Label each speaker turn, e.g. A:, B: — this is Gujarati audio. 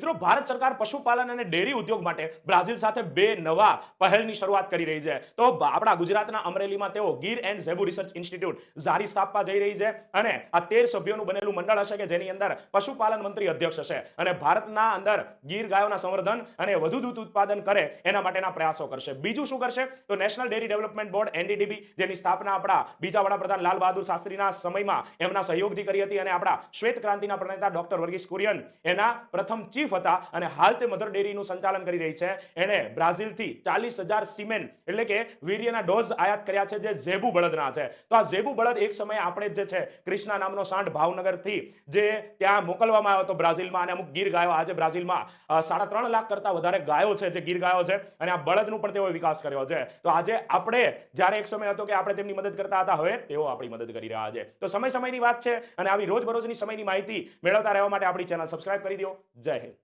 A: મિત્રો, ભારત સરકાર પશુપાલન અને ડેરી ઉદ્યોગ માટે બ્રાઝિલ સાથે 2 નવા પહેલની શરૂઆત કરી રહી છે. તો આપણા ગુજરાતના અમરેલીમાં તેઓ ગીર એન્ડ ઝેબુ રિસર્ચ ઇન્સ્ટિટ્યૂટ ઝારી સ્થાપવા જઈ રહી છે અને આ 13 સભ્યોનું બનેલું મંડળ હશે કે જેની અંદર પશુપાલન મંત્રી અધ્યક્ષ હશે અને ભારતના અંદર ગીર ગાયોના સંવર્ધન અને વધુ દૂધ ઉત્પાદન કરે એના માટેના પ્રયાસો કરશે. બીજું શું કરશે તો national dairy development board NDDB, જેની સ્થાપના આપણા બીજા વડાપ્રધાન લાલ બહાદુર શાસ્ત્રીના સમયમાં એમના સહયોગથી કરી હતી અને આપણા શ્વેત ક્રાંતિના પ્રણેતા ડોક્ટર વર્ગીસ કુરિયન એના પ્રથમ ચીફ હતા અને હાલ તે મધર ડેરીનું સંચાલન કરી રહી છે. એને બ્રાઝિલથી 40,000 સીમેન એટલે કે વીર્યના ડોઝ આયાત કર્યા છે જે ઝેબુ બળદના છે. તો આ ઝેબુ બળદ એક સમયે આપણે જે છે ક્રિષ્ના નામનો સાંઢ ભાવનગરથી જે ત્યાં મોકલવામાં આવ્યો હતો બ્રાઝિલમાં, અને અમુક ગીર ગાયો આજે બ્રાઝિલમાં 3.5 લાખ કરતા વધારે ગાયો છે જે ગીર ગાયો છે અને આ બળદનું પણ તેઓએ વિકાસ કર્યો છે. તો આજે આપણે જ્યારે એક સમય હતો કે આપણે તેમની મદદ કરતા હતા, હવે તેઓ આપણી મદદ કરી રહ્યા છે. તો સમયની વાત છે અને આવી રોજબરોજની સમયની માહિતી મેળવતા રહેવા માટે આપણી ચેનલ સબસ્ક્રાઇબ કરી દો. જય હિન્દ.